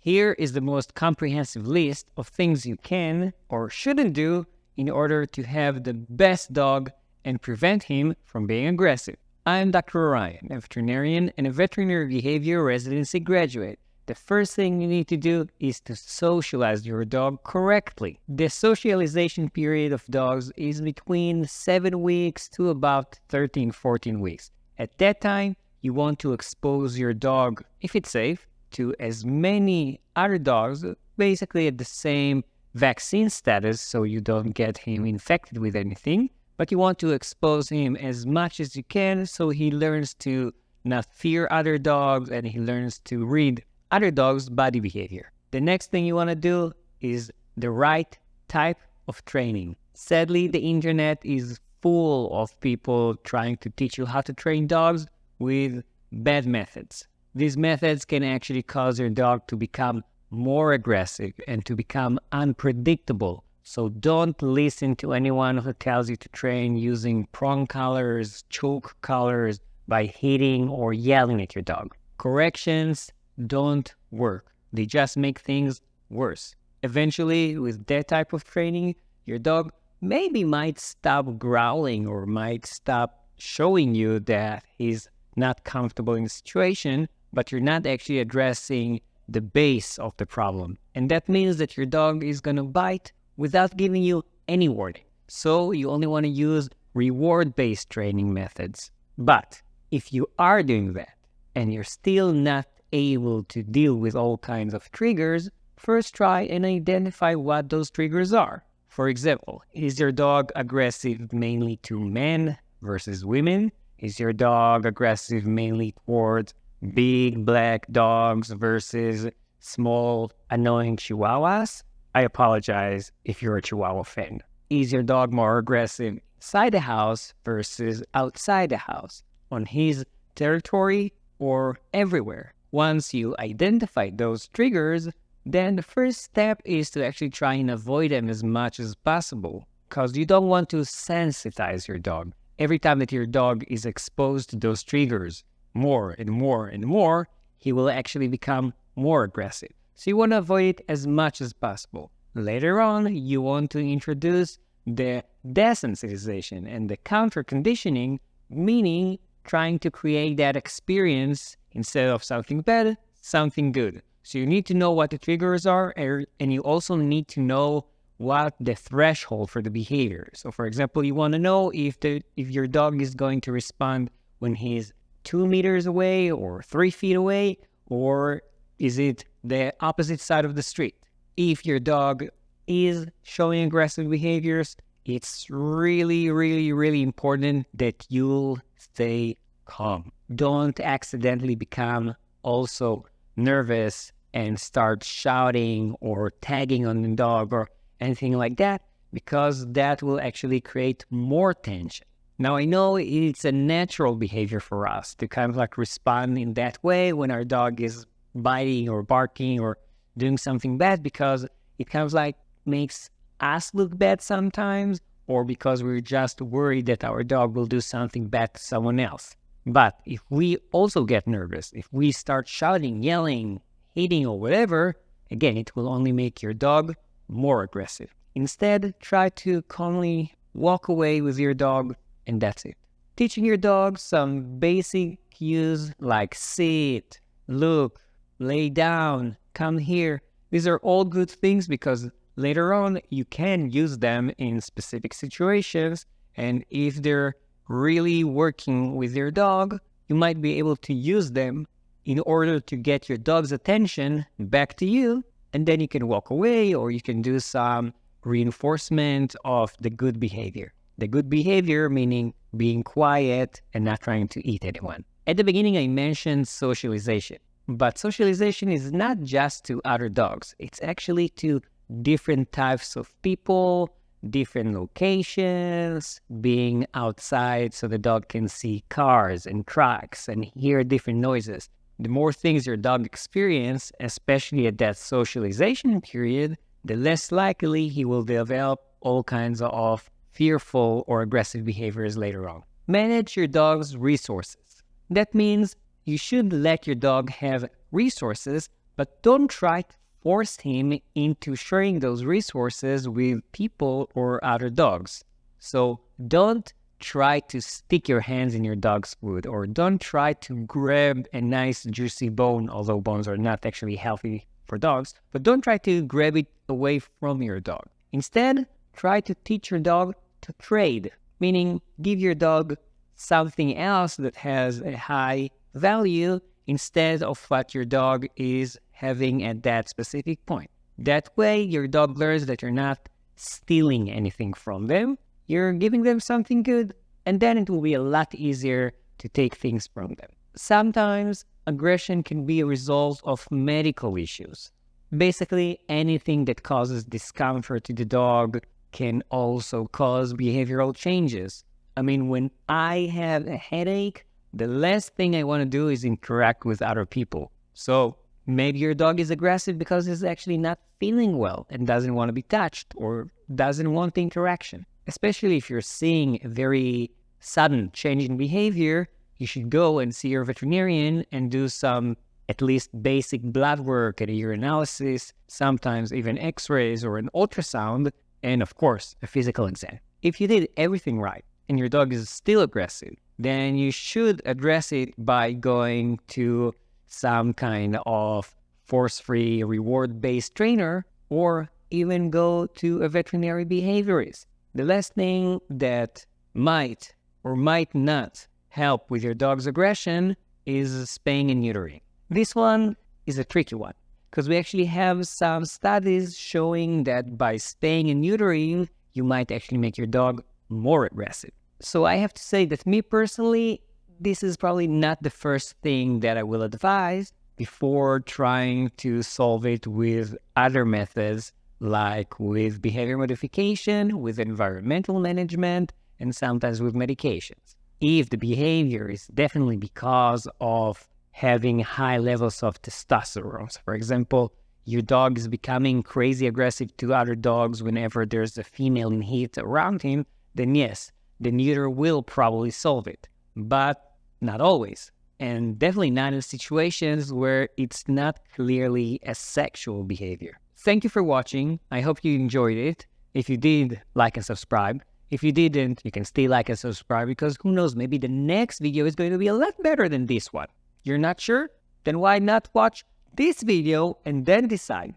Here is the most comprehensive list of things you can or shouldn't do in order to have the best dog and prevent him from being aggressive. I'm Dr. Orion, a veterinarian and a veterinary behavior residency graduate. The first thing you need to do is to socialize your dog correctly. The socialization period of dogs is between 7 weeks to about 13-14 weeks. At that time, you want to expose your dog, if it's safe, to as many other dogs, basically at the same vaccine status, so you don't get him infected with anything, but you want to expose him as much as you can so he learns to not fear other dogs and he learns to read other dogs' body behavior. The next thing you want to do is the right type of training. Sadly, the internet is full of people trying to teach you how to train dogs with bad methods. These methods can actually cause your dog to become more aggressive and to become unpredictable. So don't listen to anyone who tells you to train using prong collars, choke collars, by hitting or yelling at your dog. Corrections don't work. They just make things worse. Eventually, with that type of training, your dog maybe might stop growling or might stop showing you that he's not comfortable in the situation, but you're not actually addressing the base of the problem. And that means that your dog is going to bite without giving you any warning. So you only want to use reward-based training methods. But if you are doing that and you're still not able to deal with all kinds of triggers, first try and identify what those triggers are. For example, is your dog aggressive mainly to men versus women? Is your dog aggressive mainly towards big black dogs versus small annoying chihuahuas? I apologize if you're a Chihuahua fan. Is your dog more aggressive inside the house versus outside the house, on his territory or everywhere? Once you identify those triggers, then the first step is to actually try and avoid them as much as possible, because you don't want to sensitize your dog. Every time that your dog is exposed to those triggers more and more and more, he will actually become more aggressive. So you want to avoid it as much as possible. Later on, you want to introduce the desensitization and the counter-conditioning, meaning trying to create that experience instead of something bad, something good. So you need to know what the triggers are, and you also need to know what the threshold for the behavior. So for example, you want to know if your dog is going to respond when he's 2 meters away or 3 feet away, or is it the opposite side of the street? If your dog is showing aggressive behaviors, it's really, really, really important that you'll stay calm. Don't accidentally become also nervous and start shouting or tagging on the dog or anything like that, because that will actually create more tension. Now, I know it's a natural behavior for us to kind of like respond in that way when our dog is biting or barking or doing something bad, because it kind of like makes us look bad sometimes, or because we're just worried that our dog will do something bad to someone else. But if we also get nervous, if we start shouting, yelling, hitting or whatever, again, it will only make your dog more aggressive. Instead, try to calmly walk away with your dog, and that's it. Teaching your dog some basic cues like sit, look, lay down, come here. These are all good things because later on you can use them in specific situations, and if they're really working with your dog, you might be able to use them in order to get your dog's attention back to you, and then you can walk away or you can do some reinforcement of the good behavior. The good behavior meaning being quiet and not trying to eat anyone. At the beginning, I mentioned socialization, but socialization is not just to other dogs. It's actually to different types of people, different locations, being outside so the dog can see cars and trucks and hear different noises. The more things your dog experiences, especially at that socialization period, the less likely he will develop all kinds of fearful or aggressive behaviors later on. Manage your dog's resources. That means you should let your dog have resources but don't try to force him into sharing those resources with people or other dogs. So don't try to stick your hands in your dog's food, or don't try to grab a nice juicy bone, although bones are not actually healthy for dogs, but don't try to grab it away from your dog. Instead, try to teach your dog to trade, meaning give your dog something else that has a high value instead of what your dog is having at that specific point. That way, your dog learns that you're not stealing anything from them. You're giving them something good, and then it will be a lot easier to take things from them. Sometimes, aggression can be a result of medical issues. Basically, anything that causes discomfort to the dog can also cause behavioral changes. I mean, when I have a headache, the last thing I want to do is interact with other people. So maybe your dog is aggressive because he's actually not feeling well and doesn't want to be touched or doesn't want the interaction. Especially if you're seeing a very sudden change in behavior, you should go and see your veterinarian and do some at least basic blood work and a urinalysis, sometimes even x-rays or an ultrasound, and of course, a physical exam. If you did everything right and your dog is still aggressive, then you should address it by going to some kind of force-free, reward-based trainer, or even go to a veterinary behaviorist. The last thing that might or might not help with your dog's aggression is spaying and neutering. This one is a tricky one because we actually have some studies showing that by spaying and neutering, you might actually make your dog more aggressive. So I have to say that me personally, this is probably not the first thing that I will advise before trying to solve it with other methods, like with behavior modification, with environmental management, and sometimes with medications. If the behavior is definitely because of having high levels of testosterone, so for example, your dog is becoming crazy aggressive to other dogs whenever there's a female in heat around him, then yes, the neuter will probably solve it, but not always. And definitely not in situations where it's not clearly a sexual behavior. Thank you for watching. I hope you enjoyed it. If you did, like and subscribe. If you didn't, you can still like and subscribe because who knows, maybe the next video is going to be a lot better than this one. You're not sure? Then why not watch this video and then decide?